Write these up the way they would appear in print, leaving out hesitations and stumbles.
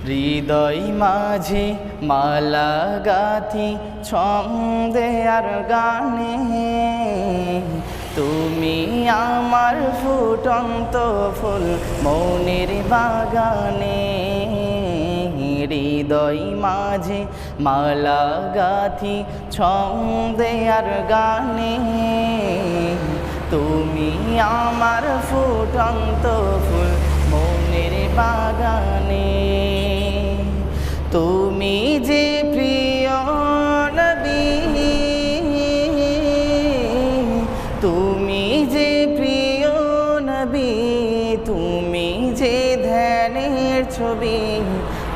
হৃদয় মাঝে মালা গাথি ছন্দে আর গানে, তুমি আমার ফুটন্ত ফুল মনের বাগানে। হৃদয় মাঝে মালা গাথি ছন্দে আর গানে, তুমি আমার ফুটন্ত ফুল মনের বাগানে। তুমি যে প্রিয় নবী, তুমি যে প্রিয় নবী, তুমি যে ধ্যানের ছবি,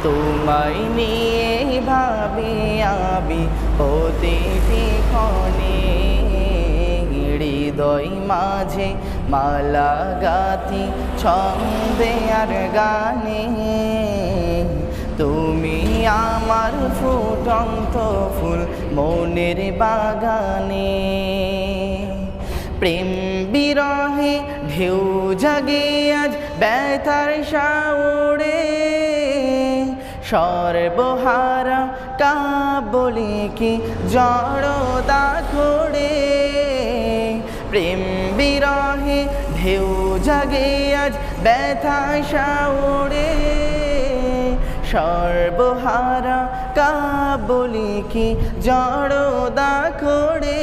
তোমায় নিয়ে ভাবি আমি প্রতিটি ক্ষণে। হৃদয় মাঝে মালা গাথি ছন্দে আর গানে, তুমি আমার ফুটন্ত ফুল মনের বাগানে। প্রেম বিরহে ঢেউ জাগে আজ ব্যথার শাওরে, সর্বহারা কাবলে কি জড়তা খোড়ে। প্রেম বিরহে ঢেউ জাগে আজ ব্যথা শাওরে, সর্বহারা কাবলে কি জড়তা খোড়ে।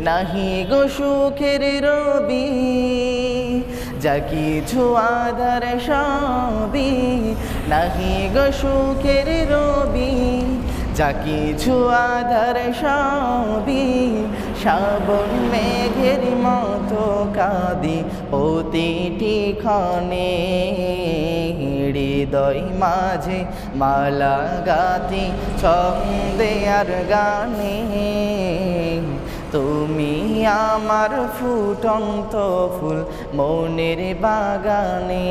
নাহি গো সুখের রবি, যা কিছু আধার সবই, নাহি গো সুখের রবি, যা কিছু আধার সবই। শ্রাবণ মেঘের মতো কাঁদি প্রতিটি ক্ষণে। হৃদয় মাঝে মালা গাথি ছন্দে আর গানে, তুমি আমার ফুটন্ত ফুল মনের বাগানে।